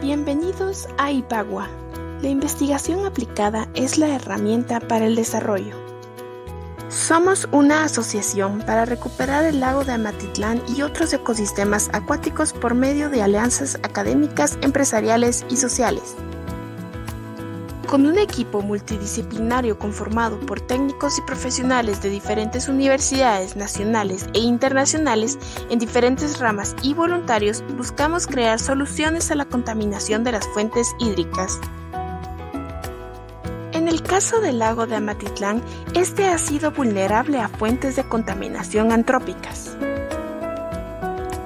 Bienvenidos a Ibagua. La investigación aplicada es la herramienta para el desarrollo. Somos una asociación para recuperar el lago de Amatitlán y otros ecosistemas acuáticos por medio de alianzas académicas, empresariales y sociales. Con un equipo multidisciplinario conformado por técnicos y profesionales de diferentes universidades nacionales e internacionales en diferentes ramas y voluntarios, buscamos crear soluciones a la contaminación de las fuentes hídricas. En el caso del lago de Amatitlán, este ha sido vulnerable a fuentes de contaminación antrópicas,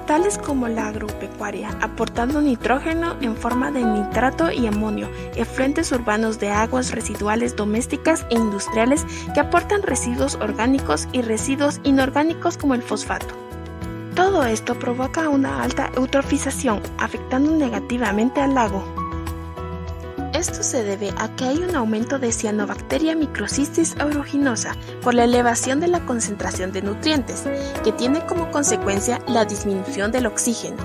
tales como la agropecuaria, aportando nitrógeno en forma de nitrato y amonio, efluentes urbanos de aguas residuales domésticas e industriales que aportan residuos orgánicos y residuos inorgánicos como el fosfato. Todo esto provoca una alta eutrofización, afectando negativamente al lago. Esto se debe a que hay un aumento de cianobacteria microcistis aeruginosa por la elevación de la concentración de nutrientes, que tiene como consecuencia la disminución del oxígeno.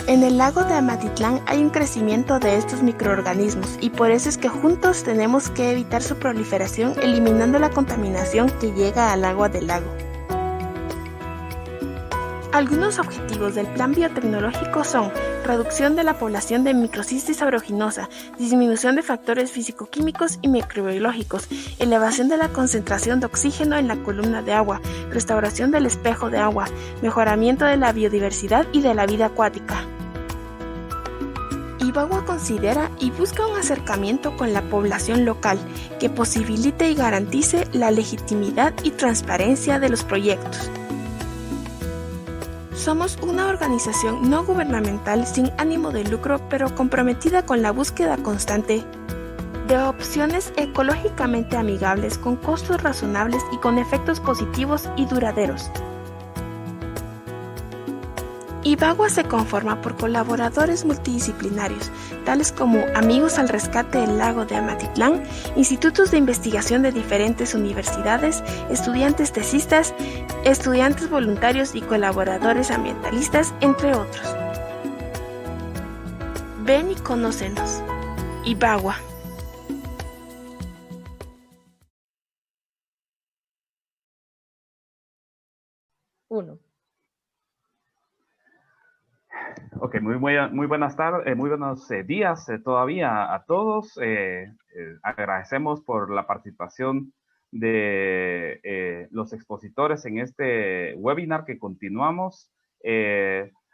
En el lago de Amatitlán hay un crecimiento de estos microorganismos y por eso es que juntos tenemos que evitar su proliferación eliminando la contaminación que llega al agua del lago. Algunos objetivos del plan biotecnológico son reducción de la población de microcistis aeruginosa, disminución de factores físico-químicos y microbiológicos, elevación de la concentración de oxígeno en la columna de agua, restauración del espejo de agua, mejoramiento de la biodiversidad y de la vida acuática. Ibagua considera y busca un acercamiento con la población local que posibilite y garantice la legitimidad y transparencia de los proyectos. Somos una organización no gubernamental sin ánimo de lucro, pero comprometida con la búsqueda constante de opciones ecológicamente amigables, con costos razonables y con efectos positivos y duraderos. Ibagua se conforma por colaboradores multidisciplinarios, tales como Amigos al Rescate del Lago de Amatitlán, institutos de investigación de diferentes universidades, estudiantes tesistas, estudiantes voluntarios y colaboradores ambientalistas, entre otros. Ven y conócenos. Ibagua. Ok, muy buenas tardes, muy buenos días todavía a todos. Agradecemos por la participación de los expositores en este webinar que continuamos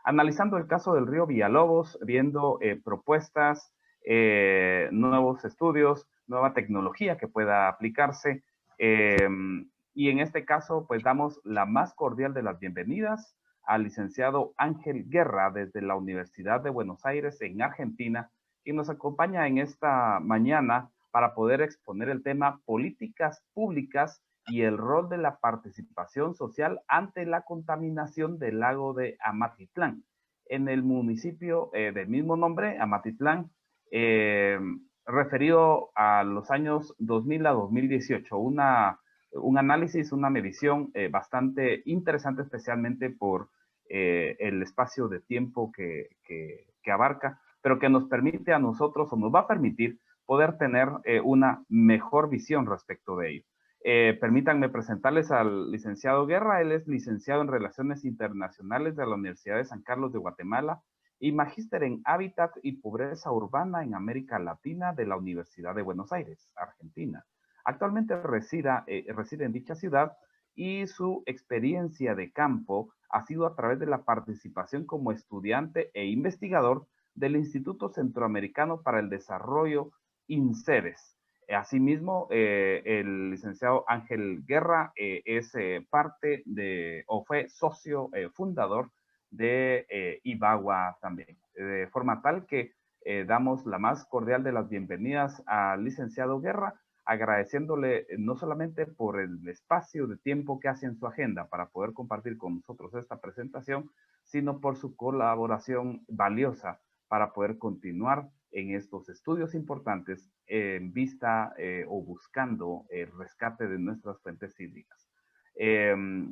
analizando el caso del río Villalobos, viendo propuestas, nuevos estudios, nueva tecnología que pueda aplicarse. Y en este caso, pues damos la más cordial de las bienvenidas al licenciado Ángel Guerra desde la Universidad de Buenos Aires en Argentina, quien nos acompaña en esta mañana para poder exponer el tema políticas públicas y el rol de la participación social ante la contaminación del lago de Amatitlán. En el municipio del mismo nombre, Amatitlán, referido a los años 2000 a 2018, un análisis, una medición bastante interesante, especialmente por el espacio de tiempo que abarca, pero que nos permite a nosotros, o nos va a permitir, poder tener una mejor visión respecto de ello. Permítanme presentarles al licenciado Guerra. Él es licenciado en Relaciones Internacionales de la Universidad de San Carlos de Guatemala y magíster en Hábitat y Pobreza Urbana en América Latina de la Universidad de Buenos Aires, Argentina. Actualmente reside en dicha ciudad y su experiencia de campo ha sido a través de la participación como estudiante e investigador del Instituto Centroamericano para el Desarrollo, INCEDES. Asimismo, el licenciado Ángel Guerra es parte de, o fue socio fundador de Ibagua también. De forma tal que damos la más cordial de las bienvenidas al licenciado Guerra, agradeciéndole no solamente por el espacio de tiempo que hace en su agenda para poder compartir con nosotros esta presentación, sino por su colaboración valiosa para poder continuar en estos estudios importantes en vista o buscando el rescate de nuestras fuentes hídricas.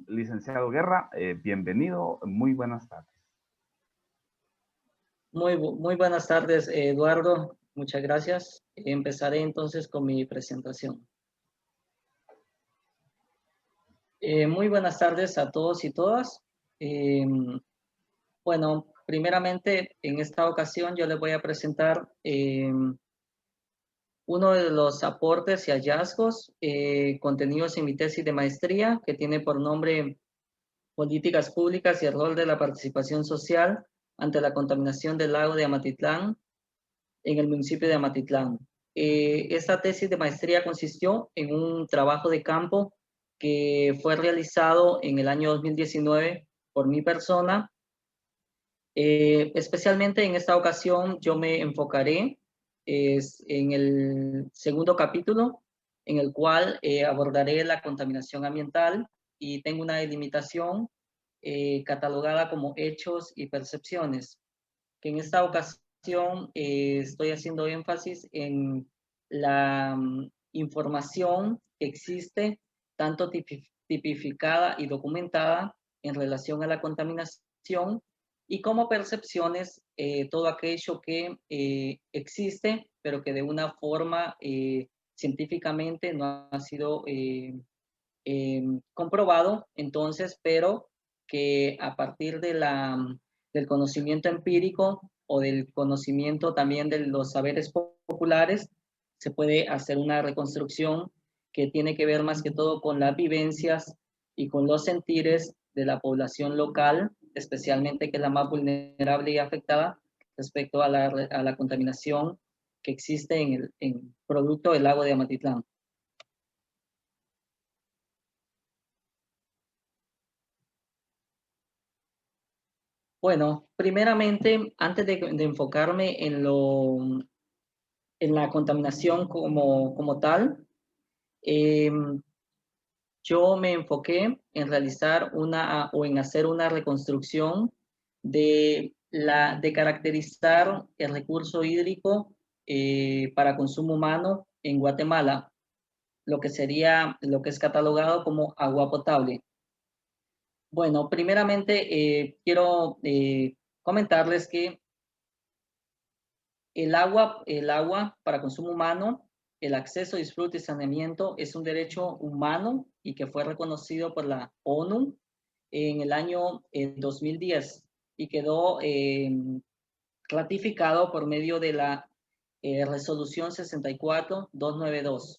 Licenciado Guerra, bienvenido, muy buenas tardes. Muy buenas tardes, Eduardo, muchas gracias. Empezaré entonces con mi presentación. Muy buenas tardes a todos y todas. Bueno, primeramente en esta ocasión yo les voy a presentar uno de los aportes y hallazgos contenidos en mi tesis de maestría, que tiene por nombre Políticas Públicas y el rol de la participación social ante la contaminación del lago de Amatitlán en el municipio de Amatitlán. Esta tesis de maestría consistió en un trabajo de campo que fue realizado en el año 2019 por mi persona. Especialmente en esta ocasión yo me enfocaré en el segundo capítulo, en el cual abordaré la contaminación ambiental y tengo una delimitación catalogada como hechos y percepciones, que en esta ocasión estoy haciendo énfasis en la información que existe, tanto tipificada y documentada en relación a la contaminación, y como percepciones, todo aquello que existe, pero que de una forma científicamente no ha sido comprobado, entonces, pero que a partir de del conocimiento empírico o del conocimiento también de los saberes populares, se puede hacer una reconstrucción que tiene que ver más que todo con las vivencias y con los sentires de la población local, especialmente que es la más vulnerable y afectada respecto a la contaminación que existe en el producto del lago de Amatitlán. Bueno, primeramente, antes de enfocarme en la contaminación como tal, yo me enfoqué en realizar o en hacer una reconstrucción de caracterizar el recurso hídrico para consumo humano en Guatemala, lo que es catalogado como agua potable. Bueno, primeramente quiero comentarles que el agua para consumo humano, el acceso, disfrute y saneamiento es un derecho humano y que fue reconocido por la ONU en el año 2010 y quedó ratificado por medio de la resolución 64-292.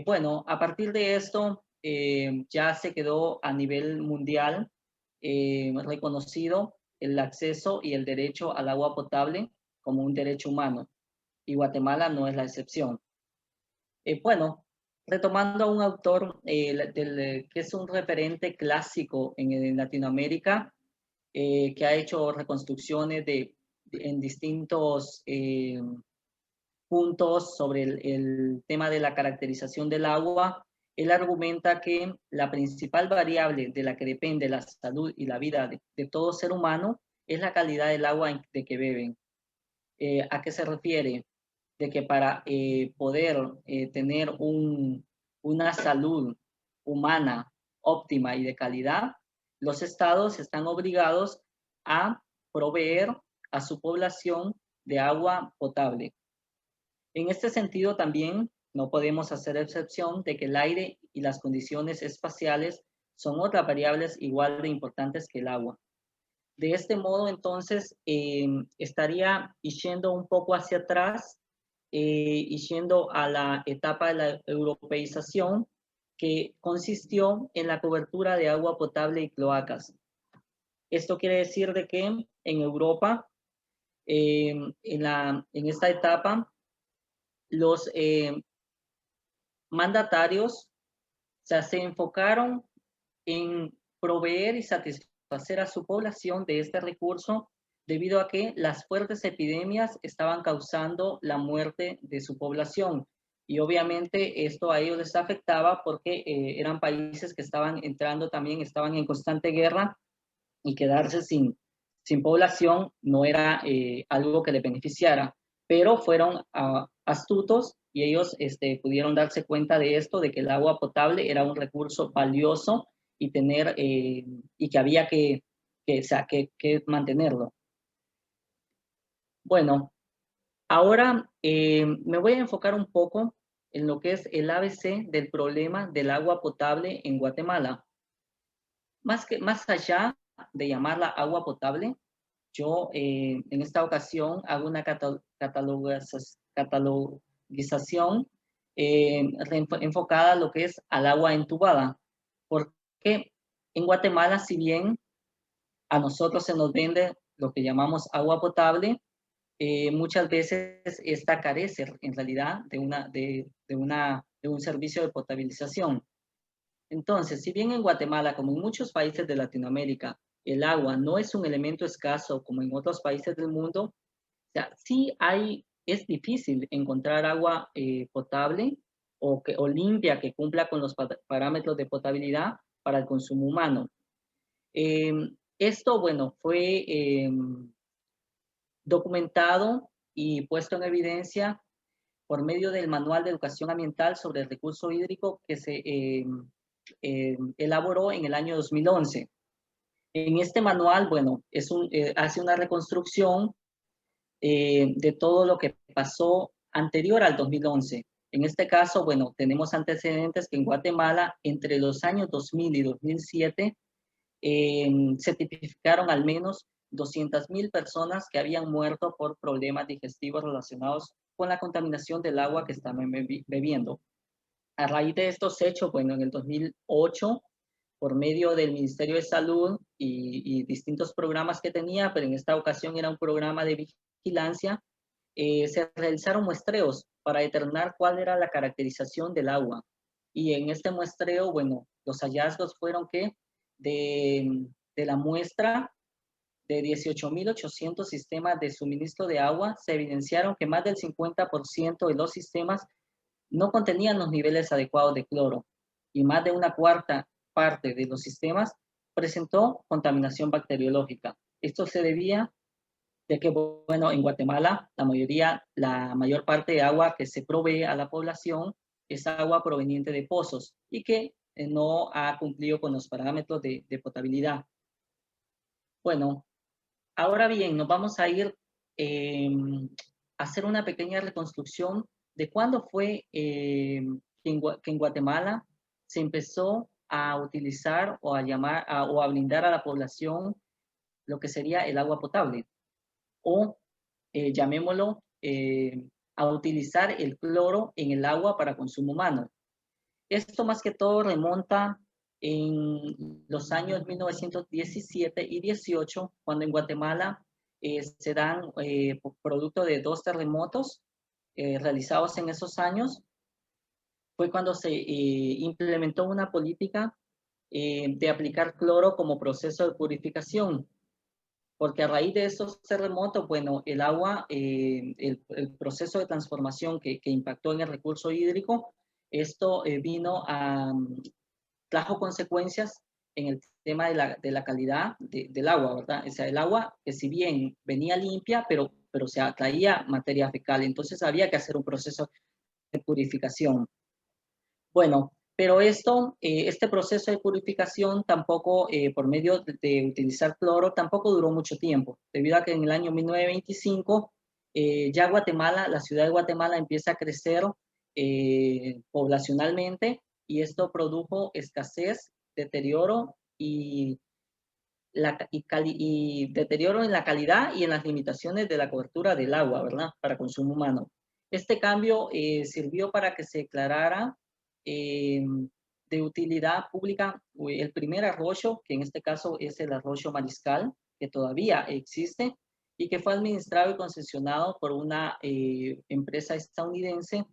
Bueno, a partir de esto ya se quedó a nivel mundial reconocido el acceso y el derecho al agua potable como un derecho humano, y Guatemala no es la excepción. Bueno, retomando a un autor que es un referente clásico en Latinoamérica, que ha hecho reconstrucciones en distintos puntos sobre el tema de la caracterización del agua. Él argumenta que la principal variable de la que depende la salud y la vida de todo ser humano es la calidad del agua de que beben. ¿A qué se refiere? De que para poder tener una salud humana óptima y de calidad, los estados están obligados a proveer a su población de agua potable. En este sentido también no podemos hacer excepción de que el aire y las condiciones espaciales son otras variables igual de importantes que el agua. De este modo, entonces, estaría yendo un poco hacia atrás y yendo a la etapa de la europeización, que consistió en la cobertura de agua potable y cloacas. Esto quiere decir de que en Europa, en esta etapa, los mandatarios se enfocaron en proveer y satisfacer a su población de este recurso, debido a que las fuertes epidemias estaban causando la muerte de su población. Y obviamente esto a ellos les afectaba porque eran países que estaban en constante guerra, y quedarse sin población no era algo que le beneficiara. pero fueron astutos y ellos pudieron darse cuenta de esto, de que el agua potable era un recurso valioso y que había que mantenerlo. Bueno, ahora me voy a enfocar un poco en lo que es el ABC del problema del agua potable en Guatemala. Más allá de llamarla agua potable, yo en esta ocasión hago una catalogización enfocada a lo que es al agua entubada, porque en Guatemala, si bien a nosotros se nos vende lo que llamamos agua potable, muchas veces esta carece en realidad de un servicio de potabilización. Entonces, si bien en Guatemala, como en muchos países de Latinoamérica, el agua no es un elemento escaso como en otros países del mundo, o sea, es difícil encontrar agua potable o limpia que cumpla con los parámetros de potabilidad para el consumo humano. Esto, bueno, fue documentado y puesto en evidencia por medio del Manual de Educación Ambiental sobre el Recurso Hídrico que se elaboró en el año 2011. En este manual, bueno, hace una reconstrucción de todo lo que pasó anterior al 2011. En este caso, bueno, tenemos antecedentes que en Guatemala, entre los años 2000 y 2007, se tipificaron al menos 200,000 personas que habían muerto por problemas digestivos relacionados con la contaminación del agua que estaban bebiendo. A raíz de estos hechos, bueno, en el 2008, por medio del Ministerio de Salud y distintos programas que tenía, pero en esta ocasión era un programa de vigilancia, se realizaron muestreos para determinar cuál era la caracterización del agua. Y en este muestreo, bueno, los hallazgos fueron que de la muestra de 18,800 sistemas de suministro de agua, se evidenciaron que más del 50% de los sistemas no contenían los niveles adecuados de cloro y más de una cuarta parte de los sistemas presentó contaminación bacteriológica. Esto se debía de que, bueno, en Guatemala la mayor parte de agua que se provee a la población es agua proveniente de pozos y que no ha cumplido con los parámetros de potabilidad. Bueno, ahora bien, nos vamos a ir a hacer una pequeña reconstrucción de cuándo fue que en Guatemala se empezó a utilizar o a brindar a la población lo que sería el agua potable, o llamémoslo a utilizar el cloro en el agua para consumo humano. Esto más que todo remonta en los años 1917 y 18, cuando en Guatemala se dan, producto de 2 terremotos realizados en esos años, fue cuando se implementó una política de aplicar cloro como proceso de purificación, porque a raíz de esos terremotos, bueno, el agua, el proceso de transformación que impactó en el recurso hídrico, esto trajo consecuencias en el tema de la calidad del agua, ¿verdad? O sea, el agua que si bien venía limpia, pero se atraía materia fecal, entonces había que hacer un proceso de purificación. Bueno, pero este proceso de purificación tampoco, por medio de utilizar cloro, tampoco duró mucho tiempo, debido a que en el año 1925 ya Guatemala, la ciudad de Guatemala empieza a crecer poblacionalmente, y esto produjo escasez, deterioro y deterioro en la calidad y en las limitaciones de la cobertura del agua, ¿verdad? Para consumo humano. Este cambio sirvió para que se declarara de utilidad pública el primer arroyo, que en este caso es el arroyo Mariscal, que todavía existe y que fue administrado y concesionado por una empresa estadounidense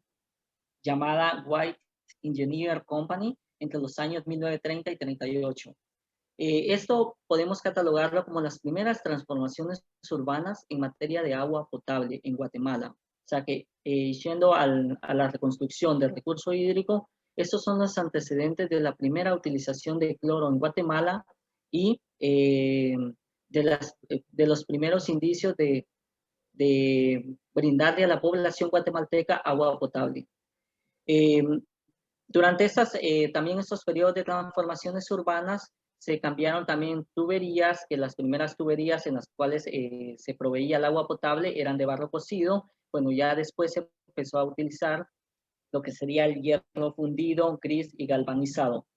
llamada White Engineer Company entre los años 1930 y 38. Esto podemos catalogarlo como las primeras transformaciones urbanas en materia de agua potable en Guatemala. O sea que, yendo a la reconstrucción del recurso hídrico, estos son los antecedentes de la primera utilización de cloro en Guatemala y de los primeros indicios de de brindarle a la población guatemalteca agua potable. Durante también estos periodos de transformaciones urbanas, se cambiaron también tuberías, que las primeras tuberías en las cuales se proveía el agua potable eran de barro cocido. Bueno, ya después se empezó a utilizar lo que sería el hierro fundido, gris y galvanizado.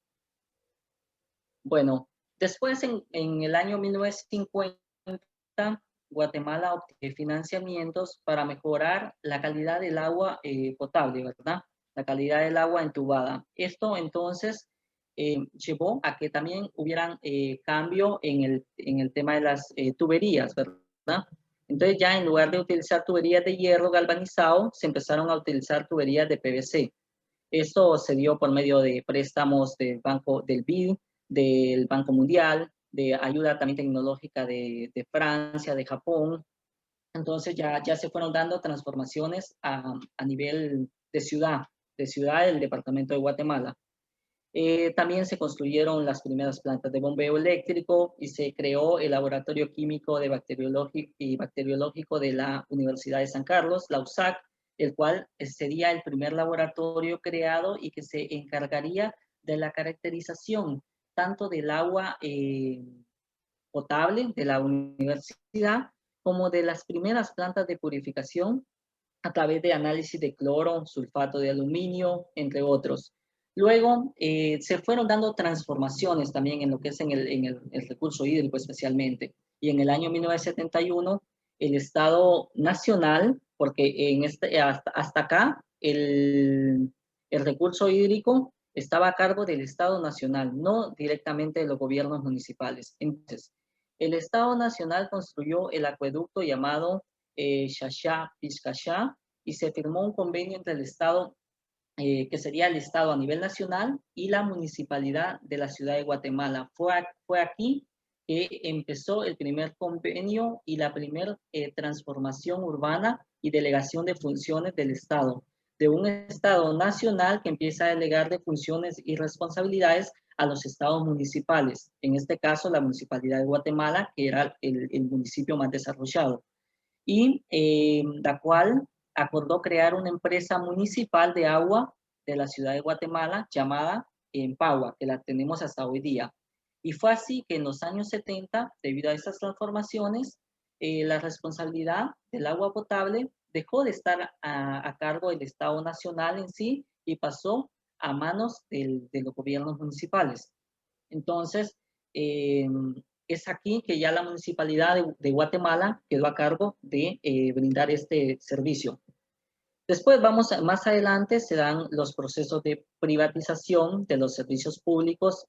Bueno, después en el año 1950, Guatemala obtuvo financiamientos para mejorar la calidad del agua potable, ¿verdad? La calidad del agua entubada. Esto entonces llevó a que también hubieran cambio en el tema de las tuberías, ¿verdad? Entonces ya en lugar de utilizar tuberías de hierro galvanizado, se empezaron a utilizar tuberías de PVC. Esto se dio por medio de préstamos del BID, del Banco Mundial, de ayuda también tecnológica de Francia, de Japón. Entonces ya se fueron dando transformaciones a nivel de ciudad del departamento de Guatemala. También se construyeron las primeras plantas de bombeo eléctrico y se creó el Laboratorio Químico y Bacteriológico de la Universidad de San Carlos, la USAC, el cual sería el primer laboratorio creado y que se encargaría de la caracterización tanto del agua potable de la universidad como de las primeras plantas de purificación a través de análisis de cloro, sulfato de aluminio, entre otros. Luego se fueron dando transformaciones también en lo que es en el recurso hídrico especialmente. Y en el año 1971, el Estado Nacional, porque hasta acá el recurso hídrico estaba a cargo del Estado Nacional, no directamente de los gobiernos municipales. Entonces, el Estado Nacional construyó el acueducto llamado Xaxá-Piscachá y se firmó un convenio entre el Estado, que sería el Estado a nivel nacional, y la municipalidad de la ciudad de Guatemala. Fue aquí que empezó el primer convenio y la primera transformación urbana y delegación de funciones del Estado, de un Estado nacional que empieza a delegar de funciones y responsabilidades a los estados municipales, en este caso la Municipalidad de Guatemala, que era el municipio más desarrollado, y la cual acordó crear una empresa municipal de agua de la ciudad de Guatemala llamada Empagua, que la tenemos hasta hoy día. Y fue así que en los años 70, debido a estas transformaciones, la responsabilidad del agua potable dejó de estar a cargo del Estado Nacional en sí y pasó a manos de los gobiernos municipales. Entonces, es aquí que ya la municipalidad de Guatemala quedó a cargo de brindar este servicio. Después, más adelante, se dan los procesos de privatización de los servicios públicos,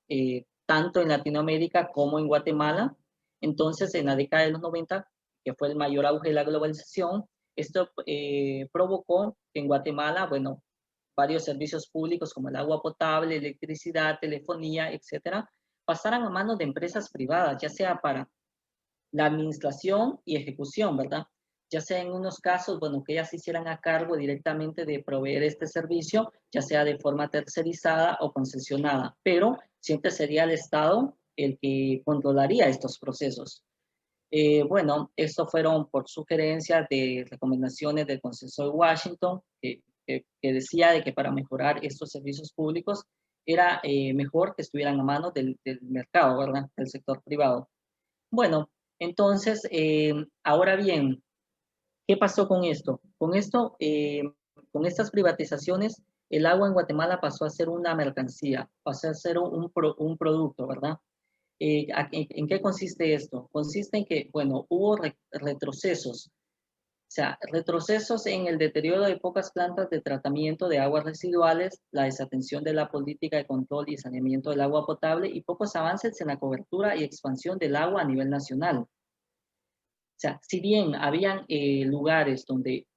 tanto en Latinoamérica como en Guatemala. Entonces, en la década de los 90, que fue el mayor auge de la globalización, esto provocó que en Guatemala, bueno, varios servicios públicos como el agua potable, electricidad, telefonía, etcétera, pasaran a manos de empresas privadas, ya sea para la administración y ejecución, ¿verdad? Ya sea en unos casos, bueno, que ellas se hicieran a cargo directamente de proveer este servicio, ya sea de forma tercerizada o concesionada, pero siempre sería el Estado el que controlaría estos procesos. Bueno, esto fueron por sugerencias de recomendaciones del Consenso de Washington, que decía de que para mejorar estos servicios públicos era mejor que estuvieran a manos del mercado, ¿verdad? Del sector privado. Bueno, entonces, ahora bien, ¿qué pasó con esto? Con estas privatizaciones, el agua en Guatemala pasó a ser una mercancía, pasó a ser un producto, ¿verdad? ¿En qué consiste esto? Consiste en que, bueno, hubo retrocesos, o sea, retrocesos en el deterioro de pocas plantas de tratamiento de aguas residuales, la desatención de la política de control y saneamiento del agua potable y pocos avances en la cobertura y expansión del agua a nivel nacional. O sea, si bien habían lugares donde,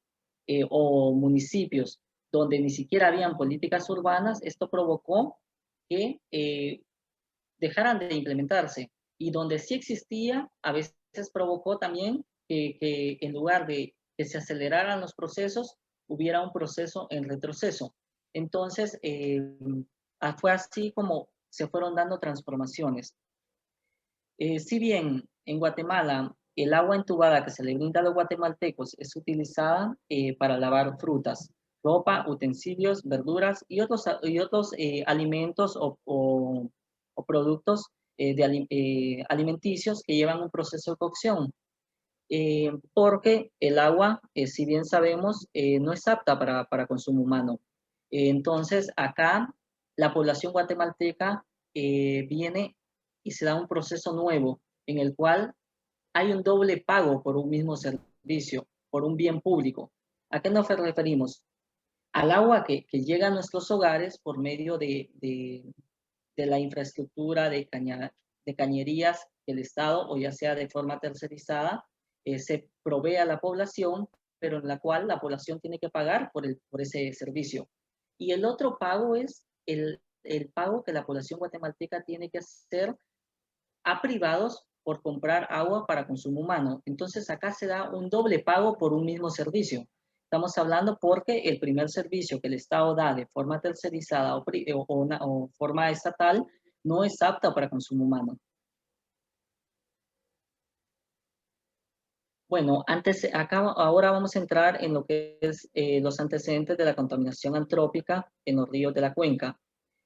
o municipios donde ni siquiera habían políticas urbanas, esto provocó que dejaran de implementarse. Y donde sí existía, a veces provocó también que en lugar de que se aceleraran los procesos, hubiera un proceso en retroceso. Entonces, fue así como se fueron dando transformaciones. Si bien en Guatemala el agua entubada que se le brinda a los guatemaltecos es utilizada para lavar frutas, ropa, utensilios, verduras y otros alimentos o productos alimenticios que llevan un proceso de cocción. Porque el agua, si bien sabemos, no es apta para consumo humano. Entonces, acá la población guatemalteca viene y se da un proceso nuevo en el cual hay un doble pago por un mismo servicio, por un bien público. ¿A qué nos referimos? Al agua que llega a nuestros hogares por medio de la infraestructura de cañerías que el Estado, o ya sea de forma tercerizada, se provee a la población, pero en la cual la población tiene que pagar por ese servicio. Y el otro pago es el pago que la población guatemalteca tiene que hacer a privados por comprar agua para consumo humano. Entonces acá se da un doble pago por un mismo servicio. Estamos hablando porque el primer servicio que el Estado da de forma tercerizada o forma estatal no es apta para consumo humano. Bueno, ahora vamos a entrar en lo que es los antecedentes de la contaminación antrópica en los ríos de la cuenca.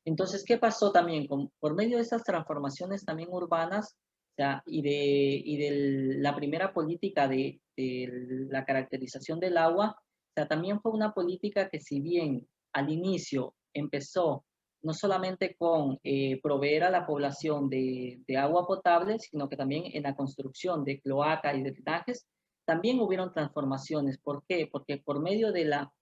Entonces, ¿qué pasó también? Por medio de estas transformaciones también urbanas, o sea, y de la primera política de la caracterización del agua, o sea, también fue una política que, si bien al inicio empezó no solamente con proveer a la población de agua potable, sino que también en la construcción de cloacas y de drenajes, también hubieron transformaciones. ¿Por qué? Porque por medio de la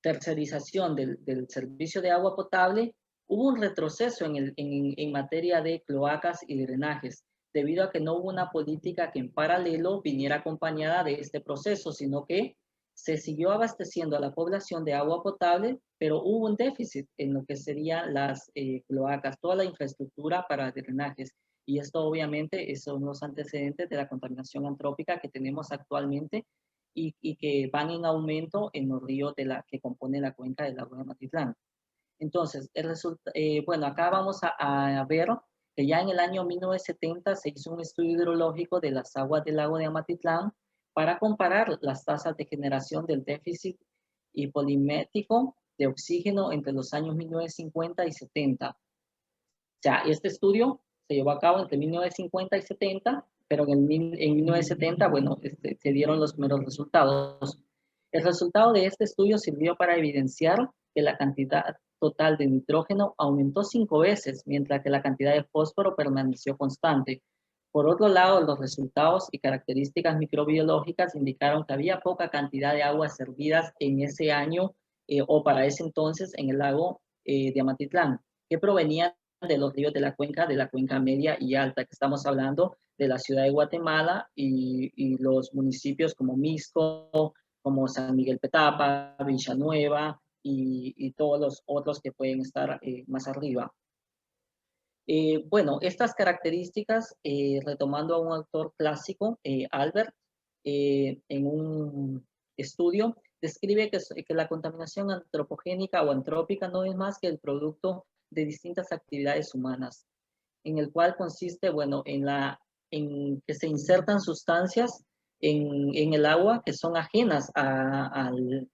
tercerización del servicio de agua potable, hubo un retroceso en materia de cloacas y drenajes, debido a que no hubo una política que en paralelo viniera acompañada de este proceso, sino que se siguió abasteciendo a la población de agua potable, pero hubo un déficit en lo que serían las cloacas, toda la infraestructura para drenajes. Y esto obviamente son los antecedentes de la contaminación antrópica que tenemos actualmente y que van en aumento en los ríos que compone la cuenca del lago de Amatitlán. Entonces, bueno, acá vamos a ver que ya en el año 1970 se hizo un estudio hidrológico de las aguas del lago de Amatitlán para comparar las tasas de generación del déficit hipolimétrico de oxígeno entre los años 1950 y 70. O sea, este estudio se llevó a cabo entre 1950 y 70, pero en 1970, bueno, se dieron los primeros resultados. El resultado de este estudio sirvió para evidenciar que la cantidad total de nitrógeno aumentó 5 veces, mientras que la cantidad de fósforo permaneció constante. Por otro lado, los resultados y características microbiológicas indicaron que había poca cantidad de aguas servidas en ese año o para ese entonces en el lago de Amatitlán, que provenían de los ríos de la cuenca media y alta, que estamos hablando de la ciudad de Guatemala y los municipios como Mixco, como San Miguel Petapa, Villanueva y todos los otros que pueden estar más arriba. Bueno, estas características, retomando a un autor clásico, Albert, en un estudio, describe que la contaminación antropogénica o antrópica no es más que el producto de distintas actividades humanas, en el cual consiste, bueno, en que se insertan sustancias en el agua que son ajenas al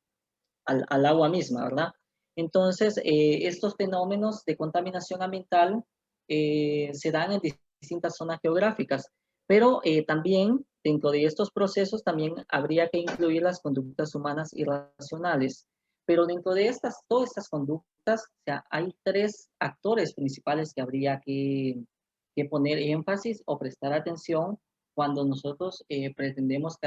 agua misma, ¿verdad? Entonces, estos fenómenos de contaminación ambiental se dan en distintas zonas geográficas, pero también dentro de estos procesos también habría que incluir las conductas humanas irracionales. Pero dentro de todas estas conductas, o sea, hay 3 actores principales que habría que poner énfasis o prestar atención cuando nosotros pretendemos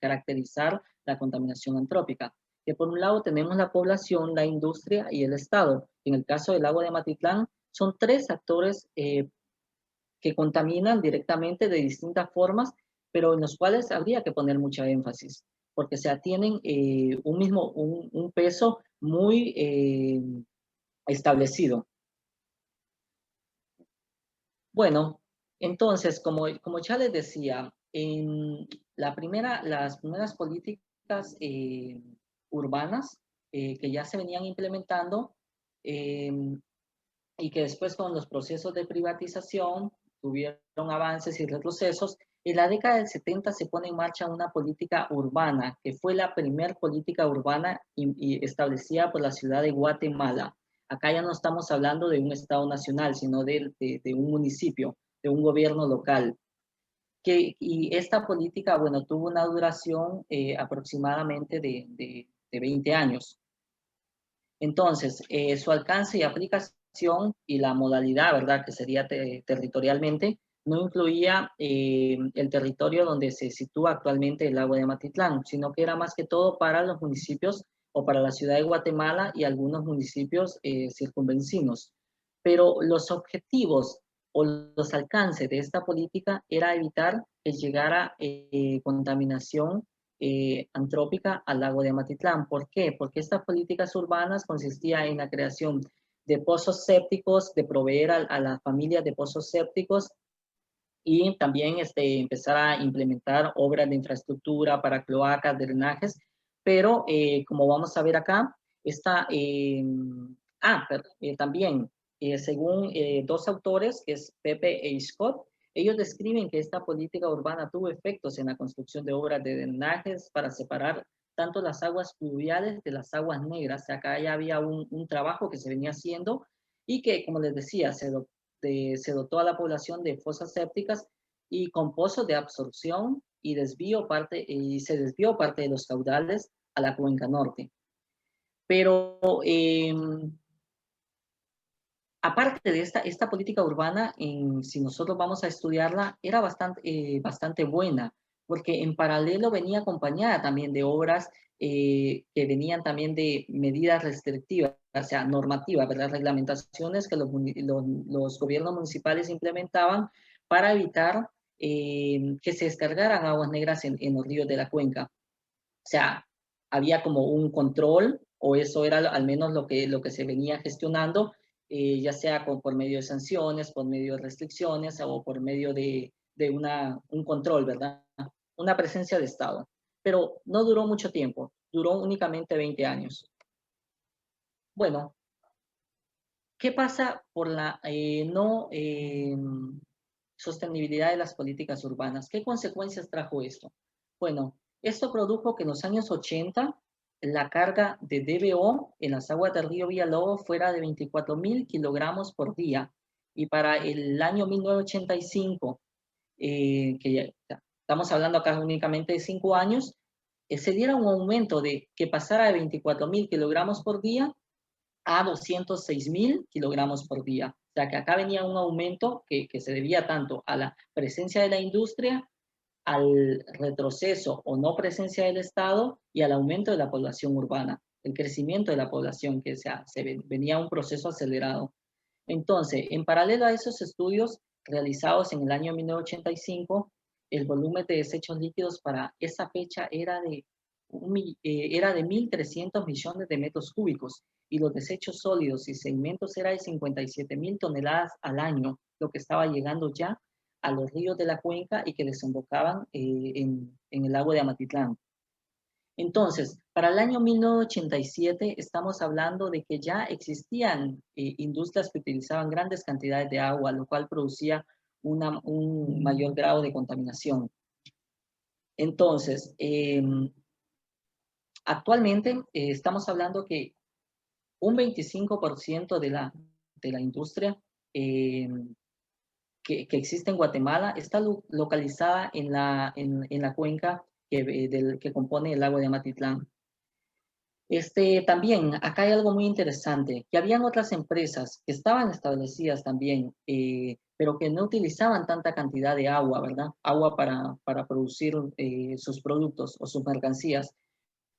caracterizar la contaminación antrópica. Que por un lado tenemos la población, la industria y el Estado. En el caso del lago de Amatitlán, son 3 actores que contaminan directamente de distintas formas, pero en los cuales habría que poner mucha énfasis, porque tienen un peso muy establecido. Bueno, entonces, como ya les decía, en las primeras políticas urbanas que ya se venían implementando y que después con los procesos de privatización tuvieron avances y retrocesos. En la década del 70 se pone en marcha una política urbana, que fue la primera política urbana y establecida por la ciudad de Guatemala. Acá ya no estamos hablando de un Estado nacional, sino de un municipio, de un gobierno local. Y esta política, bueno, tuvo una duración aproximadamente de 20 años. Entonces, su alcance y aplicación y la modalidad, ¿verdad?, que sería territorialmente, no incluía el territorio donde se sitúa actualmente el lago de Amatitlán, sino que era más que todo para los municipios o para la ciudad de Guatemala y algunos municipios circunvecinos. Pero los objetivos o los alcances de esta política era evitar que llegara contaminación antrópica al lago de Amatitlán. ¿Por qué? Porque estas políticas urbanas consistían en la creación de pozos sépticos, de proveer a las familias de pozos sépticos y también empezar a implementar obras de infraestructura para cloacas, drenajes, pero como vamos a ver acá, también, según dos autores, que es Pepe e Scott, ellos describen que esta política urbana tuvo efectos en la construcción de obras de drenajes para separar tanto las aguas pluviales de las aguas negras. O sea, acá ya había un trabajo que se venía haciendo y que, como les decía, se dotó a la población de fosas sépticas y con pozos de absorción y se desvió parte de los caudales a la cuenca norte. Pero aparte de esta política urbana, si nosotros vamos a estudiarla, era bastante buena, porque en paralelo venía acompañada también de obras que venían también de medidas restrictivas, o sea, normativas, ¿verdad? Reglamentaciones que los gobiernos municipales implementaban para evitar que se descargaran aguas negras en los ríos de la cuenca. O sea, había como un control, o eso era al menos lo que se venía gestionando, ya sea por medio de sanciones, por medio de restricciones o por medio de un control, ¿verdad? Una presencia de Estado. Pero no duró mucho tiempo, duró únicamente 20 años. Bueno, ¿qué pasa por la no sostenibilidad de las políticas urbanas? ¿Qué consecuencias trajo esto? Bueno, esto produjo que en los años 80 la carga de DBO en las aguas del río Villalobos fuera de 24.000 kilogramos por día. Y para el año 1985, que ya estamos hablando acá únicamente de 5 años, se diera un aumento de que pasara de 24.000 kilogramos por día a 206.000 kilogramos por día. O sea que acá venía un aumento que se debía tanto a la presencia de la industria, al retroceso o no presencia del Estado y al aumento de la población urbana, el crecimiento de la población, que venía un proceso acelerado. Entonces, en paralelo a esos estudios realizados en el año 1985, el volumen de desechos líquidos para esa fecha era de 1.300 millones de metros cúbicos y los desechos sólidos y sedimentos era de 57.000 toneladas al año, lo que estaba llegando ya a los ríos de la cuenca y que desembocaban en el lago de Amatitlán. Entonces, para el año 1987 estamos hablando de que ya existían industrias que utilizaban grandes cantidades de agua, lo cual producía un mayor grado de contaminación. Entonces, actualmente estamos hablando que un 25% de la industria que existe en Guatemala está localizada en la cuenca que compone el lago de Amatitlán. También, acá hay algo muy interesante, que habían otras empresas que estaban establecidas también, pero que no utilizaban tanta cantidad de agua, ¿verdad? Agua para producir sus productos o sus mercancías,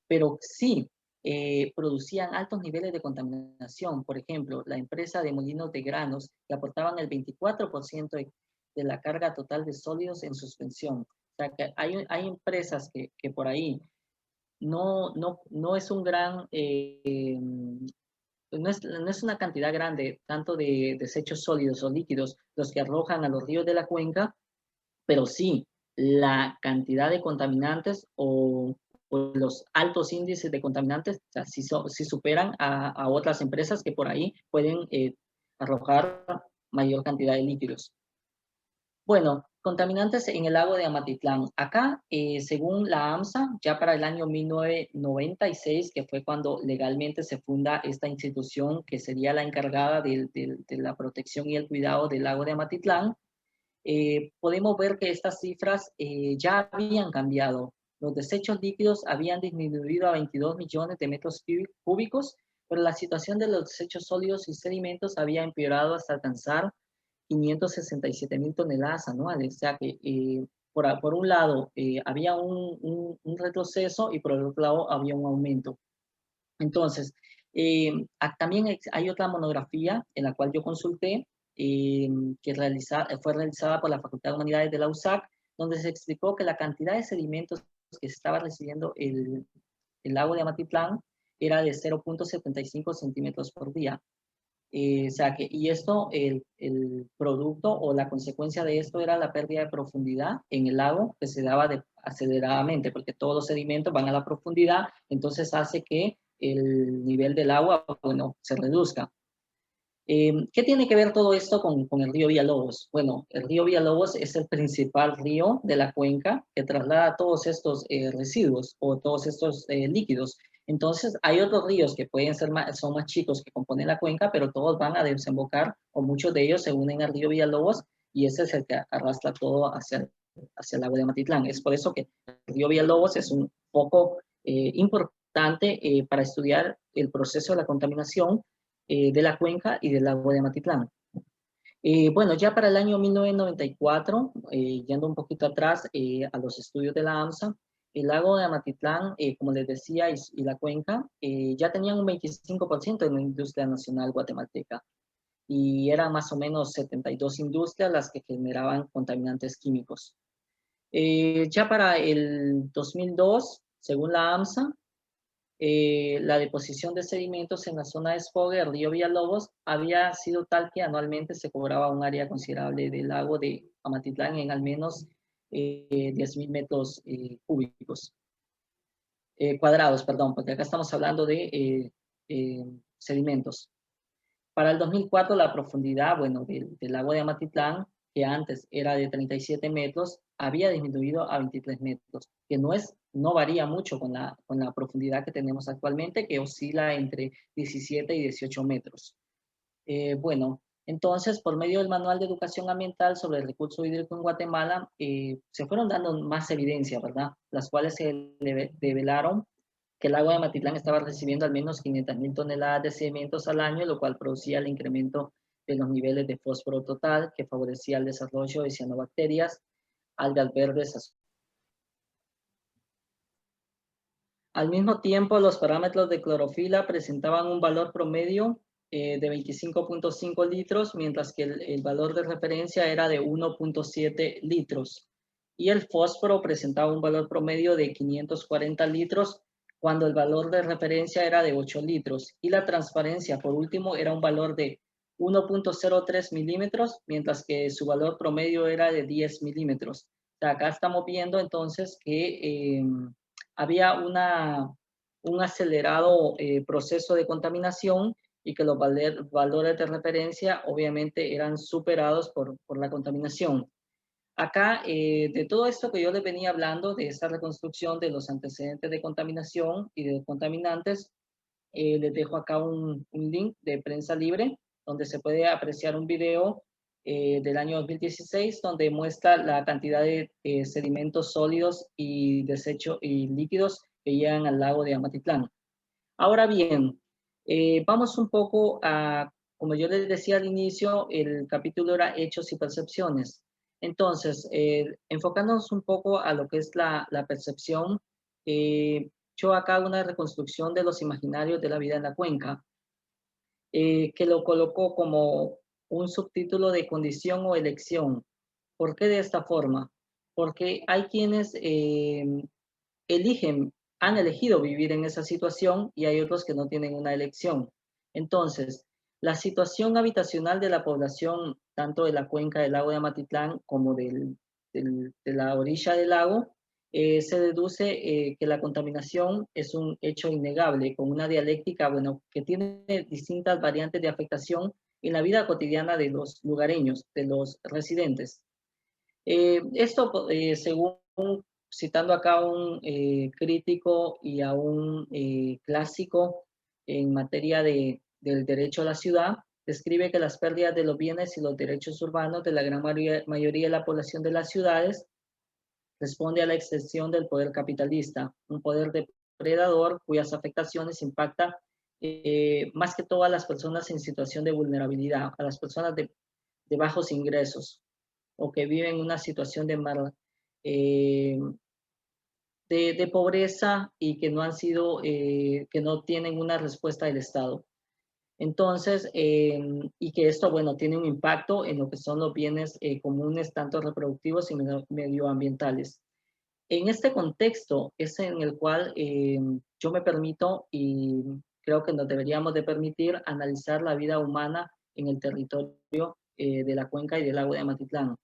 pero sí producían altos niveles de contaminación. Por ejemplo, la empresa de molinos de granos, que aportaban el 24% de la carga total de sólidos en suspensión. O sea, que hay empresas que por ahí no es un gran, no es una cantidad grande tanto de desechos sólidos o líquidos los que arrojan a los ríos de la cuenca, pero sí la cantidad de contaminantes o los altos índices de contaminantes, o sea, sí superan a otras empresas que por ahí pueden arrojar mayor cantidad de líquidos. Bueno, contaminantes en el lago de Amatitlán. Acá, según la AMSA, ya para el año 1996, que fue cuando legalmente se funda esta institución que sería la encargada de la protección y el cuidado del lago de Amatitlán, podemos ver que estas cifras ya habían cambiado. Los desechos líquidos habían disminuido a 22 millones de metros cúbicos, pero la situación de los desechos sólidos y sedimentos había empeorado hasta alcanzar 567.000 toneladas anuales. O sea que por un lado había un retroceso y por el otro lado había un aumento. Entonces, también hay otra monografía en la cual yo consulté, que fue realizada por la Facultad de Humanidades de la USAC, donde se explicó que la cantidad de sedimentos que se estaba recibiendo el lago de Amatitlán era de 0.75 centímetros por día. O sea que, y esto, el producto o la consecuencia de esto era la pérdida de profundidad en el lago, que se daba aceleradamente, porque todos los sedimentos van a la profundidad, entonces hace que el nivel del agua, bueno, se reduzca. ¿Qué tiene que ver todo esto con el río Villalobos? Bueno, el río Villalobos es el principal río de la cuenca que traslada todos estos residuos o todos estos líquidos. Entonces, hay otros ríos que son más chicos que componen la cuenca, pero todos van a desembocar, o muchos de ellos se unen al río Villalobos, y ese es el que arrastra todo hacia el lago de Amatitlán. Es por eso que el río Villalobos es un foco importante para estudiar el proceso de la contaminación de la cuenca y del lago de Amatitlán. Bueno, ya para el año 1994, yendo un poquito atrás a los estudios de la AMSA, el lago de Amatitlán, como les decía, y la cuenca, ya tenían un 25% de la industria nacional guatemalteca, y eran más o menos 72 industrias las que generaban contaminantes químicos. Ya para el 2002, según la AMSA, la deposición de sedimentos en la zona de desfogue del río Villalobos había sido tal que anualmente se cobraba un área considerable del lago de Amatitlán en al menos 10.000 metros cúbicos, cuadrados, perdón, porque acá estamos hablando de sedimentos. Para el 2004, la profundidad, bueno, del lago de Amatitlán, que antes era de 37 metros, había disminuido a 23 metros, que no varía mucho con la profundidad que tenemos actualmente, que oscila entre 17 y 18 metros. Bueno, entonces, por medio del Manual de Educación Ambiental sobre el recurso hídrico en Guatemala, se fueron dando más evidencia, ¿verdad? Las cuales se develaron que el agua de Amatitlán estaba recibiendo al menos 500.000 toneladas de sedimentos al año, lo cual producía el incremento de los niveles de fósforo total, que favorecía el desarrollo de cianobacterias, algas verdes. Al mismo tiempo, los parámetros de clorofila presentaban un valor promedio de 25.5 litros, mientras que el valor de referencia era de 1.7 litros. Y el fósforo presentaba un valor promedio de 540 litros, cuando el valor de referencia era de 8 litros. Y la transparencia, por último, era un valor de 1.03 milímetros, mientras que su valor promedio era de 10 milímetros. O sea, acá estamos viendo entonces que había un acelerado proceso de contaminación y que los valores de referencia obviamente eran superados por la contaminación. Acá, de todo esto que yo les venía hablando, de esta reconstrucción de los antecedentes de contaminación y de contaminantes, les dejo acá un link de Prensa Libre, donde se puede apreciar un video del año 2016, donde muestra la cantidad de sedimentos sólidos y desechos y líquidos que llegan al lago de Amatitlán. Ahora bien, vamos un poco a, como yo les decía al inicio, el capítulo era hechos y percepciones. Entonces, enfocándonos un poco a lo que es la percepción, yo acá hago una reconstrucción de los imaginarios de la vida en la cuenca, que lo coloco como un subtítulo de condición o elección. ¿Por qué de esta forma? Porque hay quienes han elegido vivir en esa situación y hay otros que no tienen una elección. Entonces, la situación habitacional de la población, tanto de la cuenca del lago de Amatitlán como de la orilla del lago, se deduce que la contaminación es un hecho innegable, con una dialéctica, bueno, que tiene distintas variantes de afectación en la vida cotidiana de los lugareños, de los residentes. Esto, según citando acá a un crítico y a un clásico en materia del derecho a la ciudad, describe que las pérdidas de los bienes y los derechos urbanos de la gran mayoría de la población de las ciudades responde a la extensión del poder capitalista, un poder depredador cuyas afectaciones impactan más que todo a las personas en situación de vulnerabilidad, a las personas de bajos ingresos o que viven una situación eh, de pobreza y que no han sido, que no tienen una respuesta del Estado. Entonces, y que esto, bueno, tiene un impacto en lo que son los bienes comunes, tanto reproductivos y medioambientales. En este contexto es en el cual yo me permito y creo que nos deberíamos de permitir analizar la vida humana en el territorio de la cuenca y del lago de Amatitlán.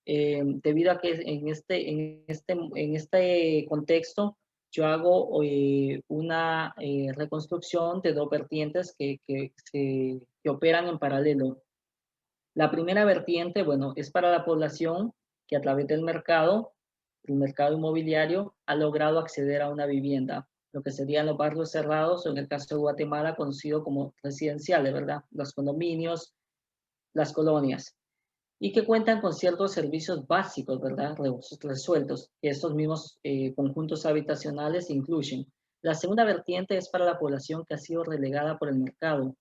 Debido a que en este contexto yo hago una reconstrucción de dos vertientes que operan en paralelo. La primera vertiente, bueno, es para la población que a través del mercado inmobiliario, ha logrado acceder a una vivienda, lo que serían los barrios cerrados, o en el caso de Guatemala, conocido como residenciales, ¿verdad? Los condominios, las colonias, y que cuentan con ciertos servicios básicos, ¿verdad? Resueltos, que estos mismos conjuntos habitacionales incluyen. La segunda vertiente es para la población que ha sido relegada por el mercado, o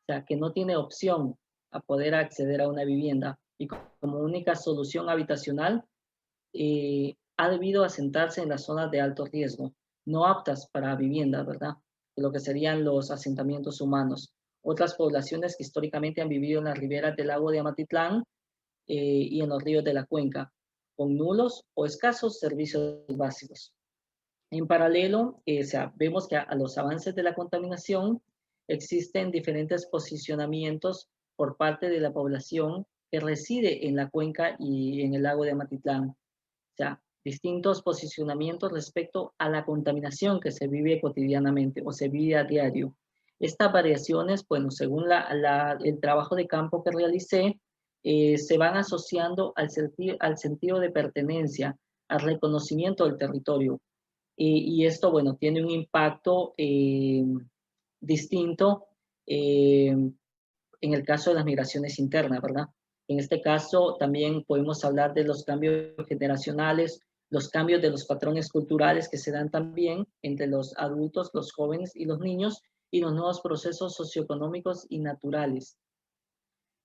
sea, que no tiene opción a poder acceder a una vivienda y como única solución habitacional ha debido asentarse en las zonas de alto riesgo, no aptas para vivienda, ¿verdad? De lo que serían los asentamientos humanos. Otras poblaciones que históricamente han vivido en las riberas del lago de Amatitlán y en los ríos de la cuenca, con nulos o escasos servicios básicos. En paralelo, o sea, vemos que a los avances de la contaminación existen diferentes posicionamientos por parte de la población que reside en la cuenca y en el lago de Amatitlán. O sea, distintos posicionamientos respecto a la contaminación que se vive cotidianamente o se vive a diario. Estas variaciones, bueno, según el trabajo de campo que realicé, se van asociando al sentido de pertenencia, al reconocimiento del territorio. Y esto, bueno, tiene un impacto distinto en el caso de las migraciones internas, ¿verdad? En este caso también podemos hablar de los cambios generacionales, los cambios de los patrones culturales que se dan también entre los adultos, los jóvenes y los niños y los nuevos procesos socioeconómicos y naturales.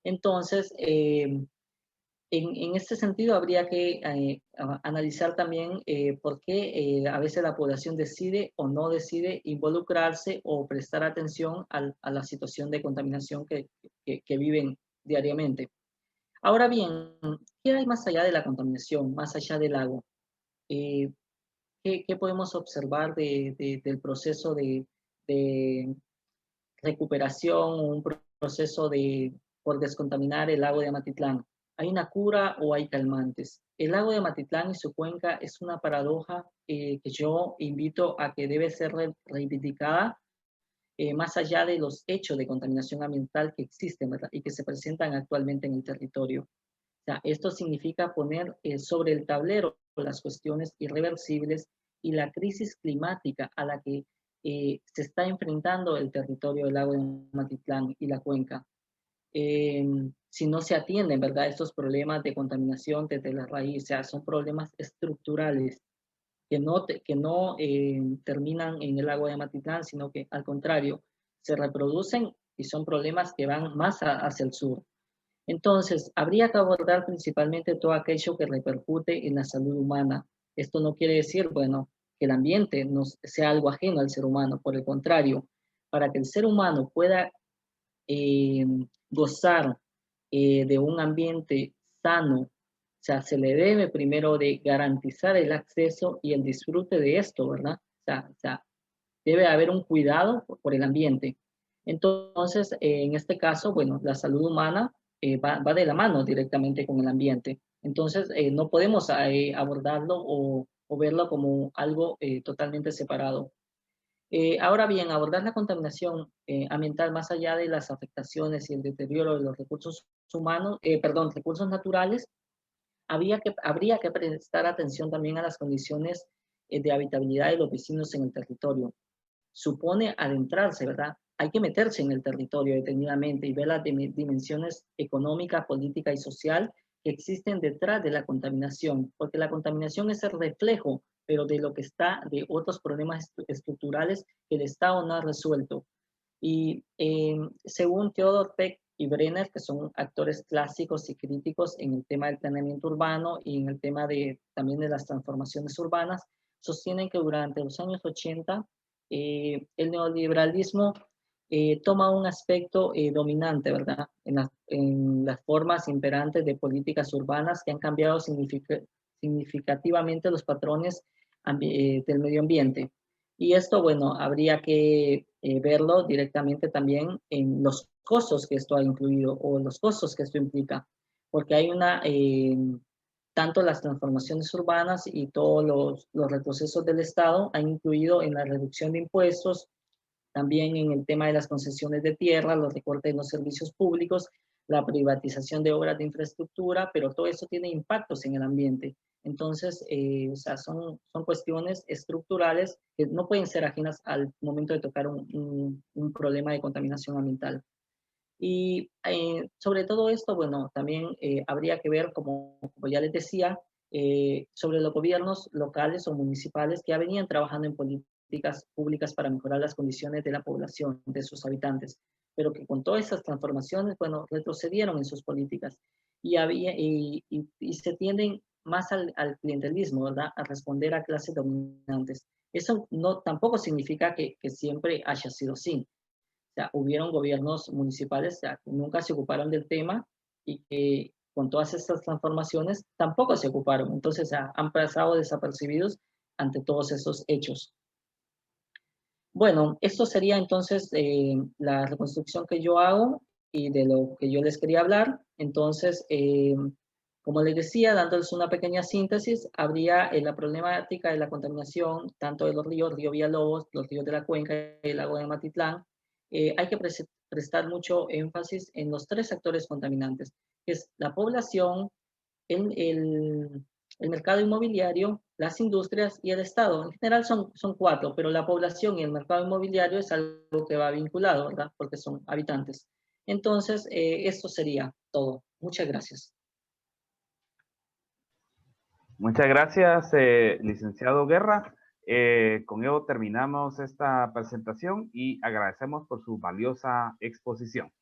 Entonces, en este sentido, habría que analizar también por qué a veces la población decide o no decide involucrarse o prestar atención a la situación de contaminación que viven diariamente. Ahora bien, ¿qué hay más allá de la contaminación, más allá del lago? ¿Qué podemos observar del proceso de recuperación o un proceso por descontaminar el lago de Amatitlán? ¿Hay una cura o hay calmantes? El lago de Amatitlán y su cuenca es una paradoja que yo invito a que debe ser reivindicada más allá de los hechos de contaminación ambiental que existen, ¿verdad? Y que se presentan actualmente en el territorio. O sea, esto significa poner sobre el tablero las cuestiones irreversibles y la crisis climática a la que se está enfrentando el territorio del lago de Amatitlán y la cuenca. Si no se atienden, ¿verdad?, estos problemas de contaminación desde la raíz, o sea, son problemas estructurales que no terminan en el lago de Amatitlán, sino que al contrario, se reproducen y son problemas que van más hacia el sur. Entonces, habría que abordar principalmente todo aquello que repercute en la salud humana. Esto no quiere decir, bueno, que el ambiente no sea algo ajeno al ser humano. Por el contrario, para que el ser humano pueda gozar de un ambiente sano, o sea, se le debe primero de garantizar el acceso y el disfrute de esto, ¿verdad? O sea debe haber un cuidado por el ambiente. Entonces, en este caso, bueno, la salud humana va de la mano directamente con el ambiente. Entonces, no podemos abordarlo o verlo como algo totalmente separado. Ahora bien, abordar la contaminación ambiental más allá de las afectaciones y el deterioro de los recursos humanos, recursos naturales, habría que prestar atención también a las condiciones de habitabilidad de los vecinos en el territorio. Supone adentrarse, ¿verdad? Hay que meterse en el territorio detenidamente y ver las dimensiones económica, política y social que existen detrás de la contaminación, porque la contaminación es el reflejo, pero de lo que está, de otros problemas estructurales que el Estado no ha resuelto. Y según Theodor Peck y Brenner, que son actores clásicos y críticos en el tema del planeamiento urbano y en el tema también de las transformaciones urbanas, sostienen que durante los años 80 el neoliberalismo toma un aspecto dominante, ¿verdad? En las formas imperantes de políticas urbanas que han cambiado significativamente los patrones del medio ambiente. Y esto, bueno, habría que verlo directamente también en los costos que esto ha incluido o los costos que esto implica, porque hay tanto las transformaciones urbanas y todos los retrocesos del Estado han incluido en la reducción de impuestos, también en el tema de las concesiones de tierra, los recortes en los servicios públicos, la privatización de obras de infraestructura, pero todo eso tiene impactos en el ambiente. Entonces, o sea, son cuestiones estructurales que no pueden ser ajenas al momento de tocar un problema de contaminación ambiental. Y sobre todo esto, bueno, también habría que ver, como ya les decía, sobre los gobiernos locales o municipales que ya venían trabajando en políticas públicas para mejorar las condiciones de la población, de sus habitantes, pero que con todas esas transformaciones, bueno, retrocedieron en sus políticas y se tienden más al clientelismo, ¿verdad? A responder a clases dominantes. Eso tampoco significa que siempre haya sido así. O sea, hubieron gobiernos municipales, o sea, que nunca se ocuparon del tema y que con todas estas transformaciones tampoco se ocuparon. Entonces, o sea, han pasado desapercibidos ante todos esos hechos. Bueno, esto sería entonces la reconstrucción que yo hago y de lo que yo les quería hablar. Entonces, como les decía, dándoles una pequeña síntesis, habría la problemática de la contaminación, tanto de los ríos, río Villalobos, los ríos de la Cuenca y el lago de Matitlán. Hay que prestar mucho énfasis en los tres actores contaminantes, que es la población, el mercado inmobiliario, las industrias y el Estado. En general son cuatro, pero la población y el mercado inmobiliario es algo que va vinculado, ¿verdad? Porque son habitantes. Entonces, esto sería todo. Muchas gracias. Muchas gracias, licenciado Guerra. Con ello terminamos esta presentación y agradecemos por su valiosa exposición.